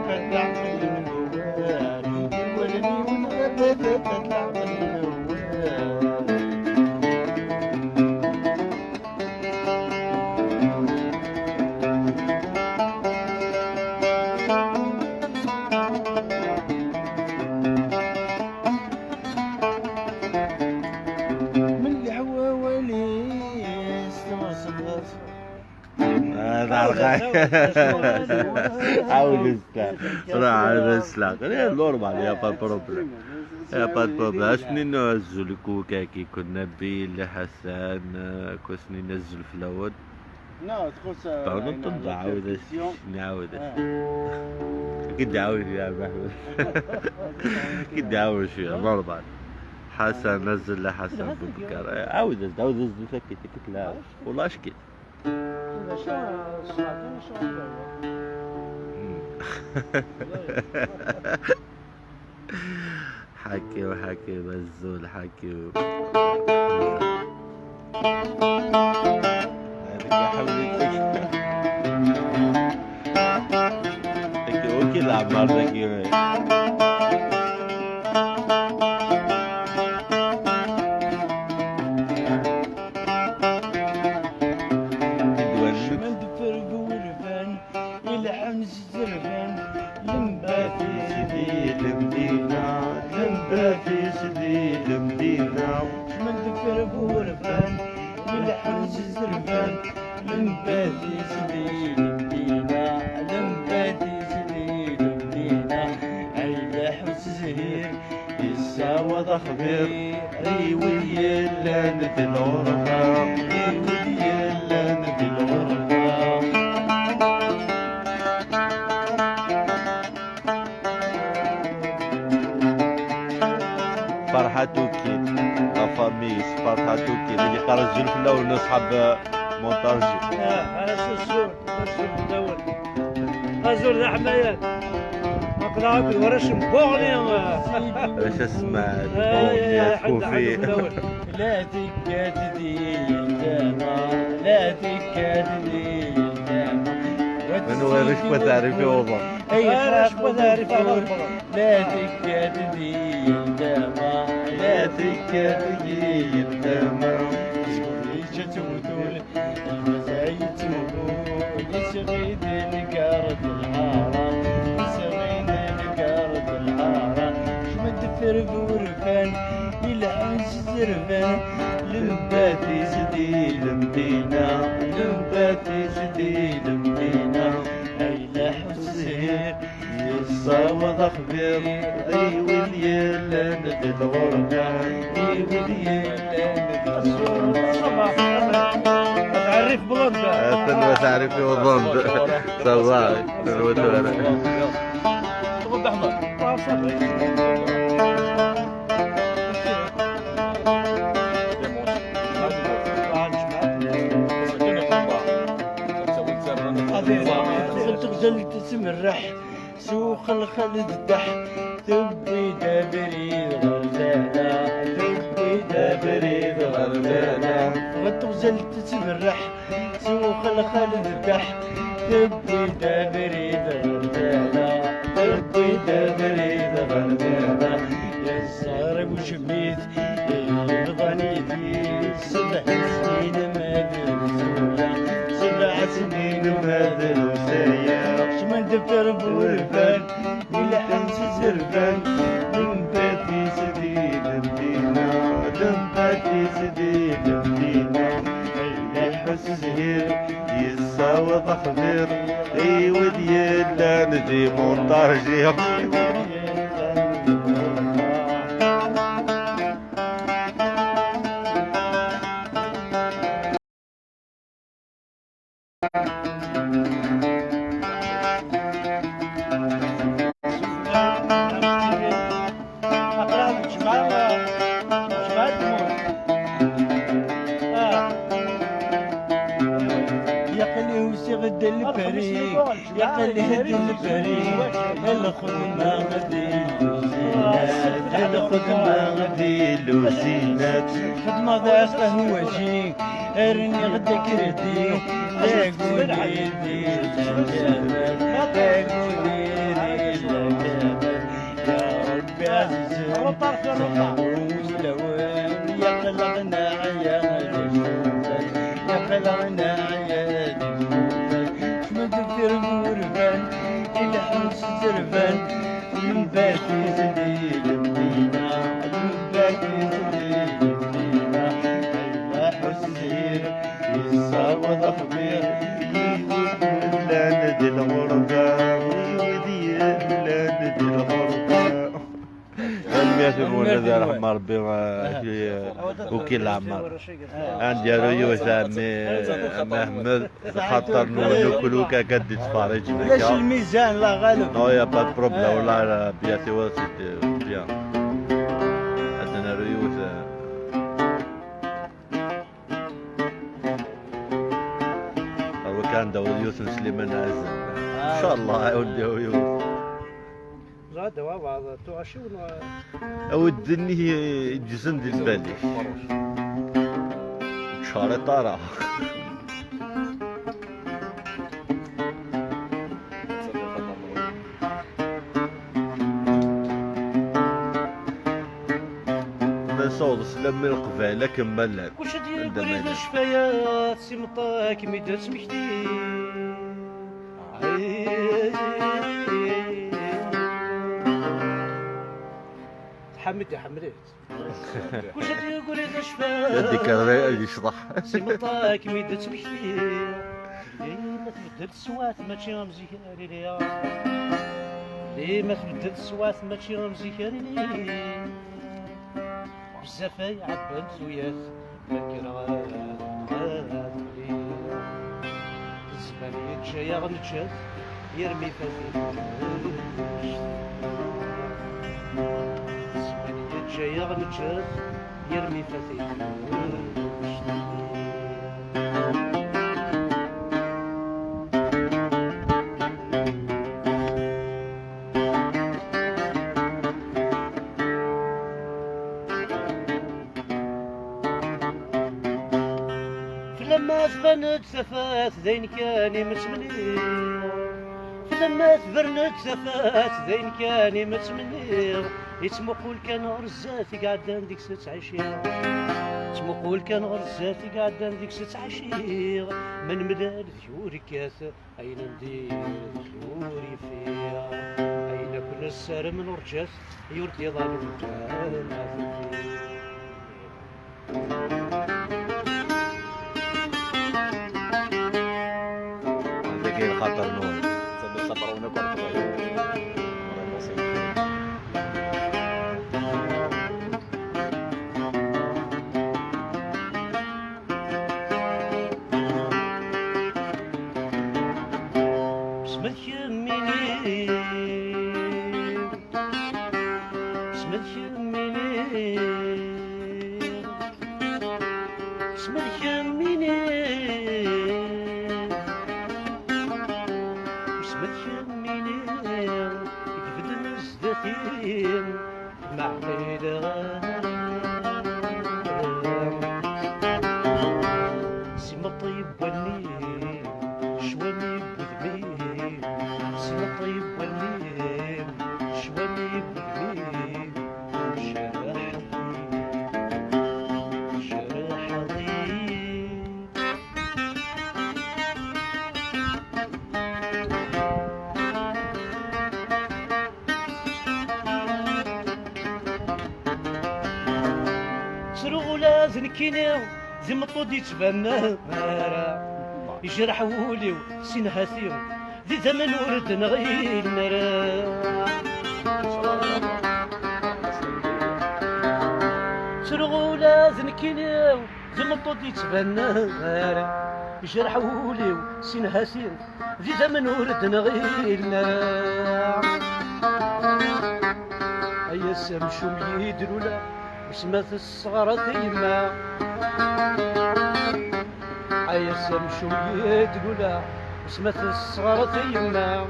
فتح من الجوال ولدي وتغبت تطلع من الجوال. من العواولي استوصلت عاود اسلاق هي نورمال يا با بروبليم يا با بروبليم. اشني ننزل كوكا كي كنا نبيل حسن كوسني ننزل في الاول لا تخص نطلع عاود نعاود كي عاود يا محمد كي عاود شويه نورمال. حسن نزل لحسن بكر عاود سكت لا والله اشكي حكي وحكي بزول حكي هذيك يا حبيبتي حكي اوكي العمار حكي في سدي المدينة من ذكر غرفان يلحن زرفان لمباتي سدي المدينة لمباتي سدي المدينة عيلح وزهير يساوض خبير ريوي اللان في الغرفة ريوي اللان في الغرفة. فرحتوكي فاميس فرحتوكي اللي خرج في الاول نصحاب مونتاجي انا السور في الاول ازور ذا حمايات اقراك ورشم بوغني ايش اسمع كوفي لا تكاد دي الجامع لا تكاد دي الجامع من وين رشبة تعرفي والله اي رشبة تعرفي لا تكاد دي الجامع لا تكاد دي الجامع شغلي تودول المزايد تودول يسغيد القارد الحارة يسغيد القارد الحارة شمد فرق ورفان يلحن زرفان لمباتي سدي المدينة لمباتي سدي المدينة عيلح وزهير يصاوض خبير ايوي اليلان في الغربة ايوي اليلان في الغربة. تعرف بلوندا تنوى تعرفي وضند صباح تنوى تعرفي تغض احمر تغزل تسمرح سوق الخلد الدح تبي دابريد غربانة تبي دابريد غربانة تغزل تسمرح سوق الخلد الدح تبي دابريد غربانة تبي دابريد غربانة يا صار وشميت بضنيتي 7 سنين ما درسولا 7 سنين ما درسايا شمن دفر بورفان يلحن زرفان لمباتي سدي المدينة لمباتي سدي المدينة يلح الزهير يصاوض خبير ايوه ديال ندي مونتاجي غد الفريق يقلد الفريق الخدمة غدي لوزينات الخدمة غدي لوزينات خدمة ذا قهوة جيك ارني غدك ردي لا قولي لي لا جمال لا قولي لي لا جمال يا ربي عزيز وسلوان يقلقنا عيال شوفك يقلقنا عيال شوفك شمد في المورفان يلحس زرفان من باكي زليل مدينة من باكي زليل مدينة لا حسير يصاوض خبير يدي لا ندي الغربة ويدي لا ندي الغربة المياه المولد رحمة ربي وكيل العمار عندي ريوس محمد خاطر نوكلو كا قد تفارج ليش الميزان لا غالب نو يا با بروبليم ولا بياتي واسيت بيان عندنا ريوس وكان داود يوسف سليمان عزم ان شاء الله يولي يوسف زاد بعض تعشون ودني جسم ديال بالي شاري طارة من صوت سلام من القبالة كمل كلش ديال قريب الشفايات سمطاك ميدات سمكتي حمدت كلش ديال قريب الشفايات هذيك الرأي يشطح سمطاك ميدات سمكتي ما تبدل السوات ماشي مزيكاري ليا ما تبدل السوات ماشي مزيكاري ليا بزاف عبان زويات بالكرات الزمان يتجايا غنتجاز يرمي فاتي الزمان يتجايا غنتجاز يرمي فاتي لما تبنت سفات ذين كاني متمني لما تبرنت سفات ذين كاني متمني يتمقول كان غرزاتي قعدان ديك ست عشير تمقول كان غرزاتي قعدان ديك ست عشير من مداد ثيوري كاث اين ندير ثيوري فيها اين كل السار من رجاس يورتي ظالم خاطر نور خطرونا كون بسمت يميني بسمت يميني بسمت يميني مع سيما طيب والنيم شوامي بذميم سيما طيب والنيم شوامي بذميم شرح ضيم سرغولا زنكينيو زي مطود يتبنى يجرح وليو سينهاسيو ذي ثمن ورد نغيل مرا سرغولا زنكينيو زي مطود يتبنى يجرح وليو سينهاسيو ذي ثمن ورد نغيل مرا أيا سامشو يدرولا وسمات الصغرى يما عيا سامشو يدرولا وسمات الصغرى يما